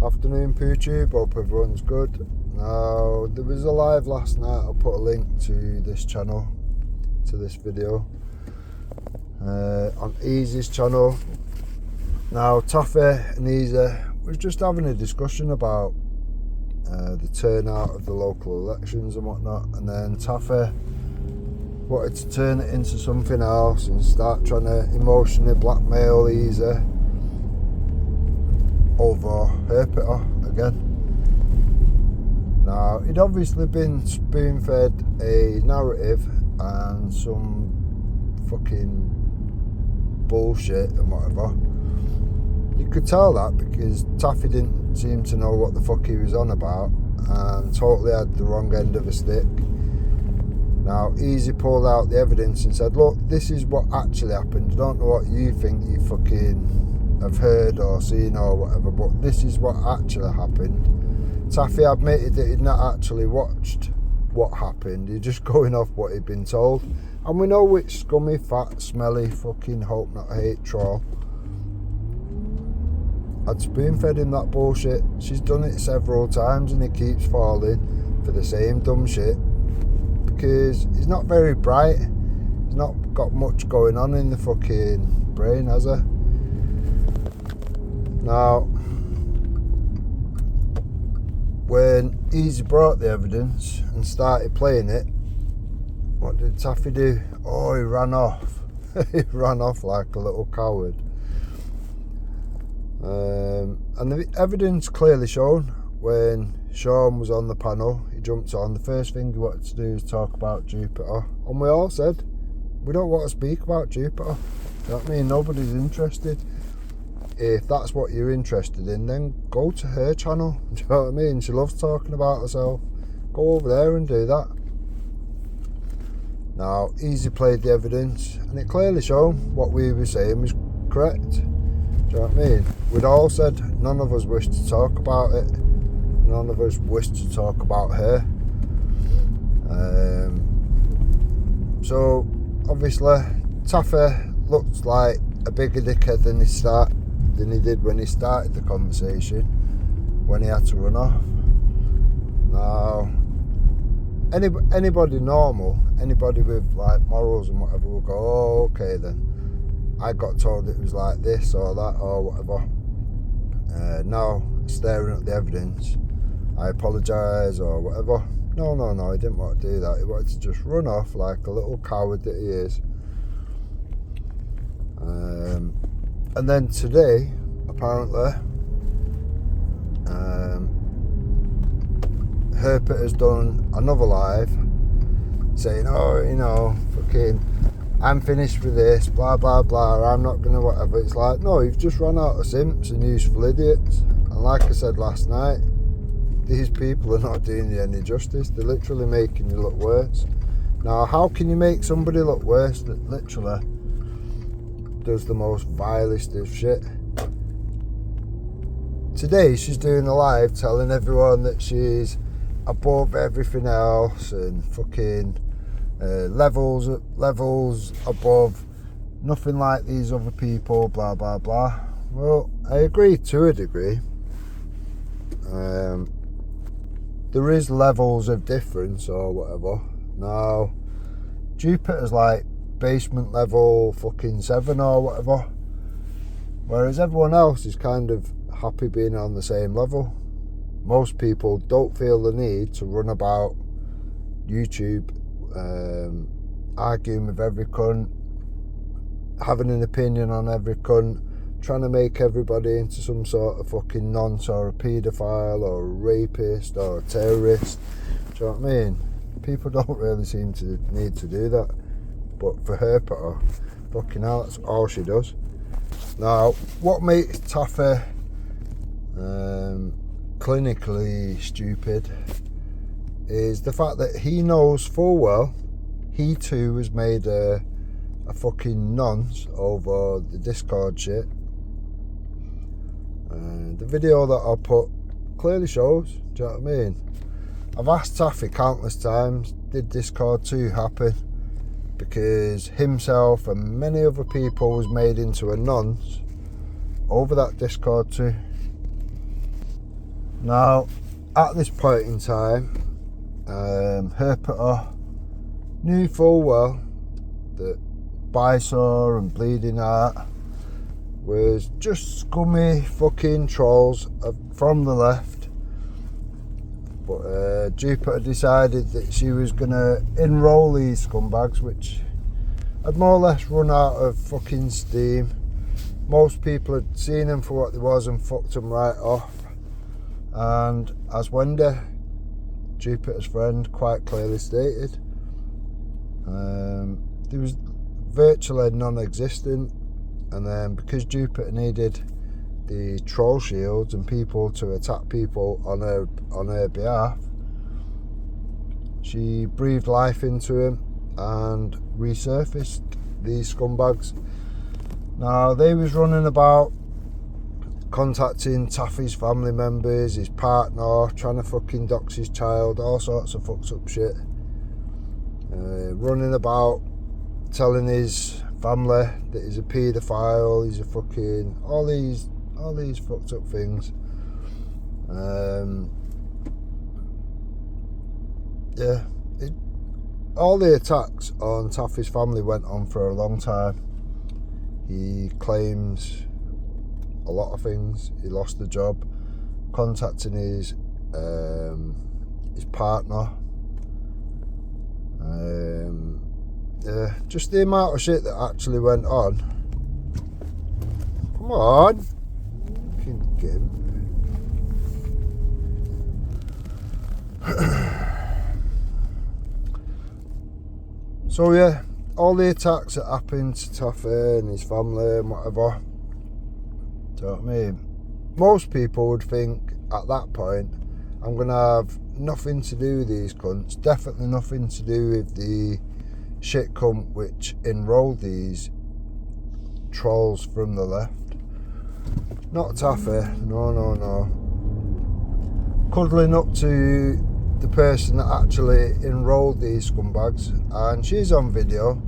Afternoon PooTube, hope everyone's good. Now, there was a live last night. I'll put a link to this channel, to this video, on Easy's channel. Now, Taffy and Easy was just having a discussion about the turnout of the local elections and whatnot, and then Taffy wanted to turn it into something else and start trying to emotionally blackmail Easy over Herpeter again. Now, he'd obviously been spoon-fed a narrative and some fucking bullshit and whatever. You could tell that because Taffy didn't seem to know what the fuck he was on about and totally had the wrong end of a stick. Now, Easy pulled out the evidence and said, look, this is what actually happened. I don't know what you think you fucking have heard or seen or whatever, but this is what actually happened. Taffy admitted that he'd not actually watched what happened. He's just going off what he'd been told. And we know which scummy, fat, smelly, fucking hope not hate troll had spoon-fed him that bullshit. She's done it several times and he keeps falling for the same dumb shit because he's not very bright. He's not got much going on in the fucking brain, has he? Now, when Easy brought the evidence and started playing it, what did Taffy do? Oh, he ran off. He ran off like a little coward. And the evidence clearly shown when Sean was on the panel, he jumped on. The first thing he wanted to do was talk about Jupiter. And we all said, we don't want to speak about Jupiter. You know what I mean? Nobody's interested. If that's what you're interested in, then go to her channel. Do you know what I mean? She loves talking about herself. Go over there and do that. Now, Easy played the evidence, and it clearly showed what we were saying was correct. Do you know what I mean? We'd all said none of us wished to talk about it. None of us wished to talk about her. So, obviously, Taffy looks like a bigger dickhead than he did when he started the conversation, when he had to run off. Now, anybody normal, anybody with like morals and whatever will go, oh, okay then, I got told it was like this or that or whatever. Now, staring at the evidence, I apologise or whatever. No, he didn't want to do that. He wanted to just run off like a little coward that he is. And then today, apparently, Herpeter has done another live saying, oh, you know, fucking, I'm finished with this, blah, blah, blah, I'm not going to whatever. It's like, no, you've just run out of simps and useful idiots. And like I said last night, these people are not doing you any justice. They're literally making you look worse. Now, how can you make somebody look worse that literally does the most vilest of shit? Today she's doing a live telling everyone that she's above everything else and fucking levels above, nothing like these other people, blah blah blah. Well, I agree to a degree. There is levels of difference or whatever. Now, Jupiter's like basement level fucking 7 or whatever, whereas everyone else is kind of happy being on the same level. Most people don't feel the need to run about YouTube arguing with every cunt, having an opinion on every cunt, trying to make everybody into some sort of fucking nonce or a paedophile or a rapist or a terrorist. Do you know what I mean? People don't really seem to need to do that. But for Herpeter, fucking hell, that's all she does. Now, what makes Taffy clinically stupid is the fact that he knows full well he too has made a fucking nonce over the Discord shit. The video that I put clearly shows, do you know what I mean? I've asked Taffy countless times, did Discord 2 happen? Because himself and many other people was made into a nonce over that Discord 2. Now, at this point in time, Herpeter knew full well that Bysaw and Bleeding Heart was just scummy fucking trolls from the left. But Jupiter decided that she was going to enroll these scumbags, which had more or less run out of fucking steam. Most people had seen them for what they was and fucked them right off. And as Wendy, Jupiter's friend, quite clearly stated, they was virtually non-existent. And then because Jupiter needed the troll shields and people to attack people on her behalf, she breathed life into him and resurfaced these scumbags. Now, they was running about contacting Taffy's family members, his partner, trying to fucking dox his child, all sorts of fucked up shit. Running about telling his family that he's a paedophile, he's a fucking all these fucked up things. All the attacks on Taffy's family went on for a long time. He claims a lot of things. He lost the job, contacting his partner. Just the amount of shit that actually went on. Come on, fucking get him. So yeah, all the attacks that happened to Taffy and his family and whatever. Do you know what I mean? Most people would think at that point, I'm going to have nothing to do with these cunts. Definitely nothing to do with the shit cunt which enrolled these trolls from the left. Not Taffy, no. Cuddling up to the person that actually enrolled these scumbags, and she's on video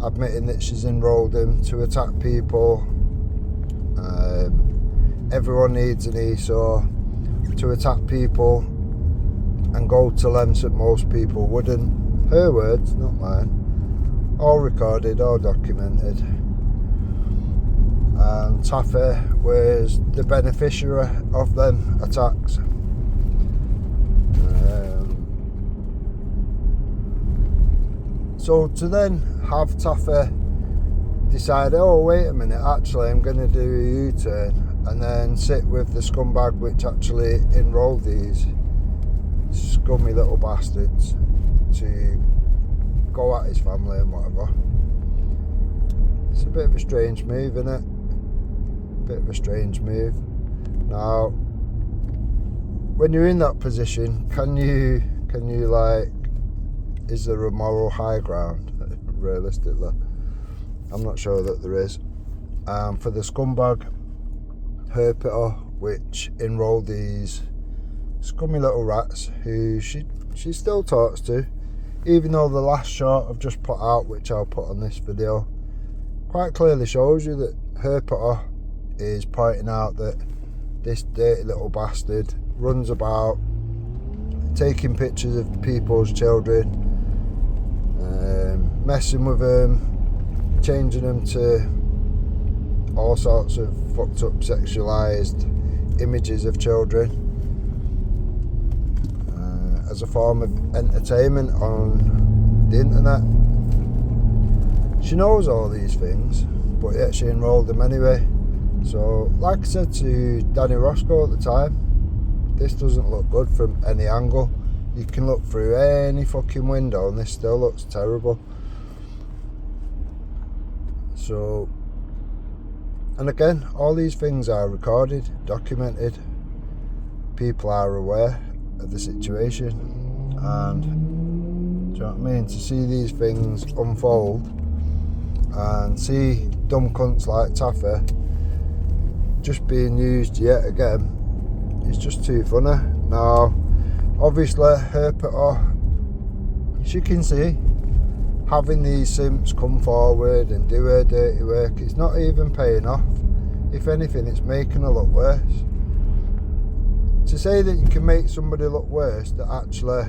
admitting that she's enrolled them to attack people. Everyone needs an Esau to attack people and go to lengths that most people wouldn't. Her words, not mine. All recorded, all documented. And Taffy was the beneficiary of them attacks. So to then have Taffy decide, oh wait a minute, actually I'm going to do a U-turn, and then sit with the scumbag which actually enrolled these scummy little bastards to go at his family and whatever. It's a bit of a strange move, isn't it? Bit of a strange move. Now, when you're in that position, can you like, is there a moral high ground? Realistically, I'm not sure that there is. For the scumbag Herpeter, which enrolled these scummy little rats who she still talks to, even though the last shot I've just put out, which I'll put on this video, quite clearly shows you that Herpeter is pointing out that this dirty little bastard runs about taking pictures of people's children, messing with them, changing them to all sorts of fucked up sexualised images of children as a form of entertainment on the internet. She knows all these things, but yet she enrolled them anyway. So, like I said to Danny Roscoe at the time, this doesn't look good from any angle. You can look through any fucking window and this still looks terrible. So, and again, all these things are recorded, documented. People are aware of the situation, and do you know what I mean? To see these things unfold and see dumb cunts like Taffy just being used yet again, it's just too funny. Now, obviously, Herpeter, she can see having these simps come forward and do her dirty work, it's not even paying off. If anything, it's making her look worse. to say that you can make somebody look worse, that actually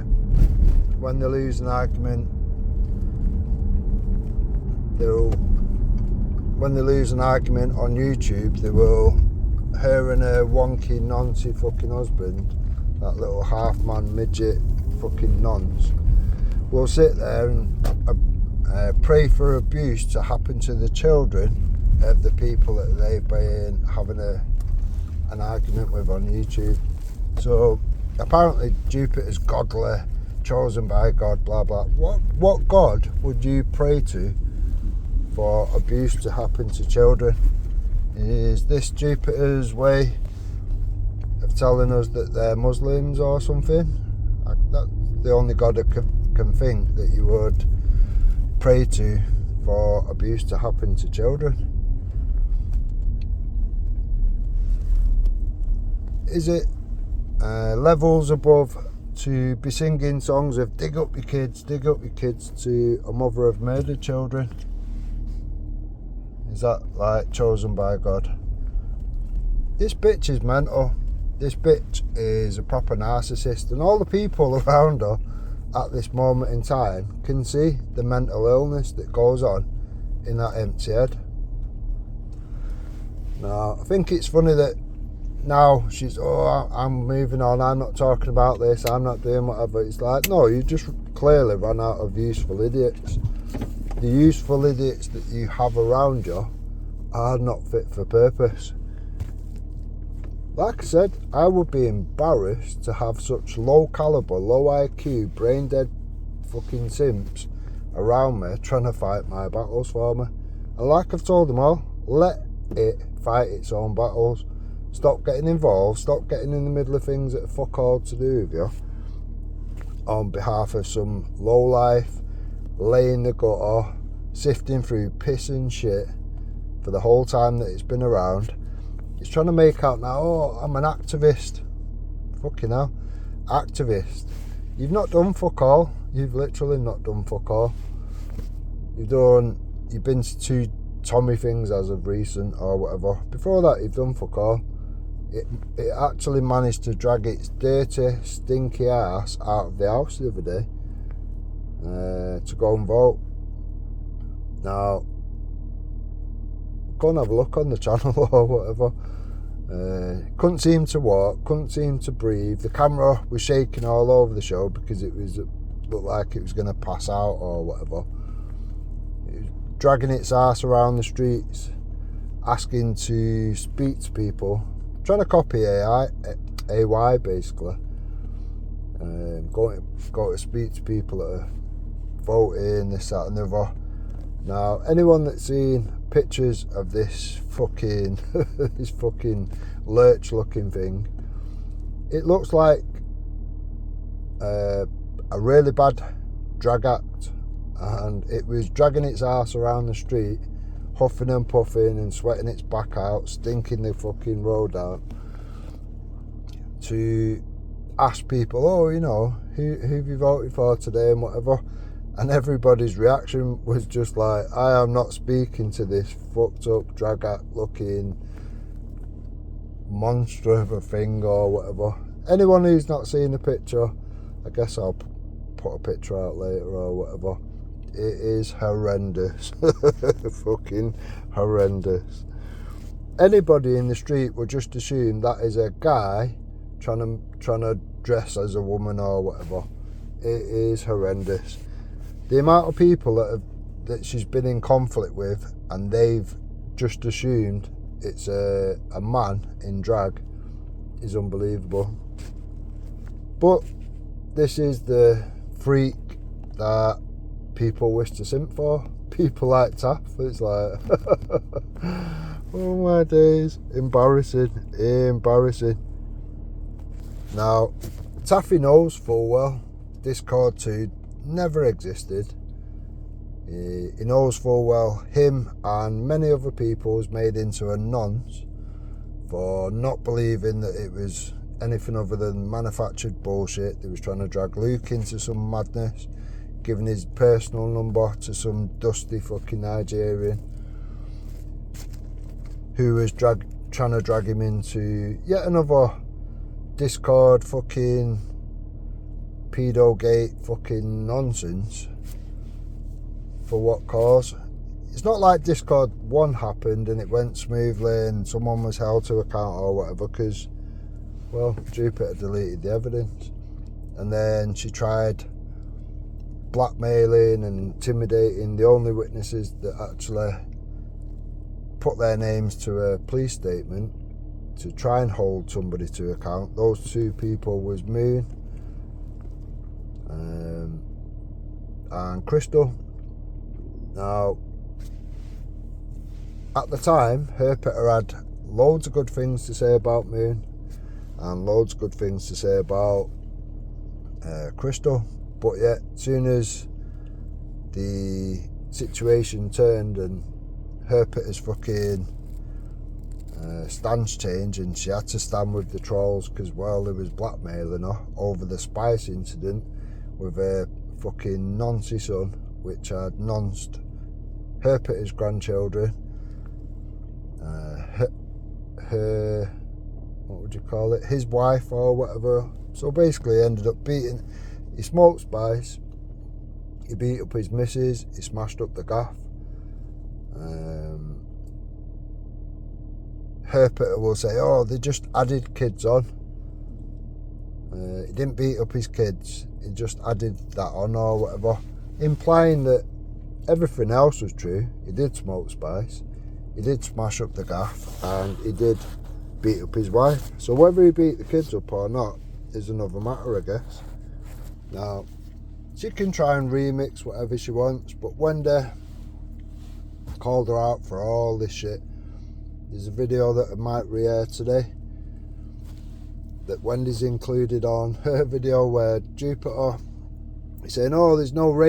when they lose an argument, when they lose an argument on YouTube, they will, her and her wonky noncy fucking husband, that little half man midget fucking nonce, will sit there and pray for abuse to happen to the children of the people that they've been having an argument with on YouTube. So apparently Jupiter's godly, chosen by God, blah blah. What God would you pray to for abuse to happen to children? Is this Jupiter's way of telling us that they're Muslims or something? That's the only God I can think that you would pray to for abuse to happen to children. Is it levels above to be singing songs of dig up your kids to a mother of murdered children? Is that like chosen by God? This bitch is mental. This bitch is a proper narcissist, and all the people around her at this moment in time can see the mental illness that goes on in that empty head. Now, I think it's funny that now she's, I'm moving on, I'm not talking about this, I'm not doing whatever. It's like, no, you just clearly ran out of useful idiots. The useful idiots that you have around you are not fit for purpose. Like I said, I would be embarrassed to have such low caliber, low IQ, brain dead fucking simps around me trying to fight my battles for me. And like I've told them all, let it fight its own battles. Stop getting involved, stop getting in the middle of things that are fuck all to do with you on behalf of some lowlife, laying the gutter, sifting through piss and shit for the whole time that it's been around. It's trying to make out now, I'm an activist. Fucking hell. Activist. You've not done fuck all. You've literally not done fuck all. You've been to 2 Tommy things as of recent or whatever. Before that, you've done fuck all. It actually managed to drag its dirty, stinky ass out of the house the other day to go and vote. Now, go and have a look on the channel or whatever. Couldn't seem to walk, couldn't seem to breathe. The camera was shaking all over the show because it looked like it was going to pass out or whatever. It was dragging its ass around the streets, asking to speak to people, trying to copy AY basically. Going to speak to people that are voting, this, that and the other. Now, anyone that's seen pictures of this fucking this fucking lurch looking thing, it looks like a really bad drag act, and it was dragging its ass around the street, huffing and puffing and sweating its back out, stinking the fucking road out, to ask people, who have you voted for today and whatever. And everybody's reaction was just like, I am not speaking to this fucked up, drag act looking monster of a thing or whatever. Anyone who's not seen the picture, I guess I'll put a picture out later or whatever. It is horrendous. Fucking horrendous. Anybody in the street would just assume that is a guy trying to dress as a woman or whatever. It is horrendous. The amount of people that she's been in conflict with, and they've just assumed it's a man in drag, is unbelievable. But this is the freak that people wish to simp for. People like Taff. It's like, oh my days, embarrassing. Now, Taffy knows full well Discord 2 never existed. He knows full well him and many other people was made into a nonce for not believing that it was anything other than manufactured bullshit. They was trying to drag Luke into some madness, giving his personal number to some dusty fucking Nigerian who was trying to drag him into yet another Discord fucking pedogate fucking nonsense. For what cause? It's not like Discord 1 happened and it went smoothly and someone was held to account or whatever, because, well, Jupiter deleted the evidence. And then she tried blackmailing and intimidating the only witnesses that actually put their names to a police statement to try and hold somebody to account. Those two people was Moon and Crystal. Now, at the time, Herpeter had loads of good things to say about Moon and loads of good things to say about Crystal, but yet as soon as the situation turned and Herpeter's fucking stance changed and she had to stand with the trolls because, well, they was blackmailing her over the Spice incident with her fucking noncy son, which had nonced Herpeter's grandchildren, her what would you call it, his wife or whatever. So basically he ended up beating, he smoked Spice, he beat up his missus, he smashed up the gaff. Herpeter will say, oh, they just added kids on. He didn't beat up his kids, he just added that on or whatever, implying that everything else was true. He did smoke Spice, he did smash up the gaff, and he did beat up his wife. So whether he beat the kids up or not is another matter, I guess. Now, she can try and remix whatever she wants, but Wendy called her out for all this shit. There's a video that I might re-air today that Wendy's included on her video where Jupiter is saying, oh, there's no race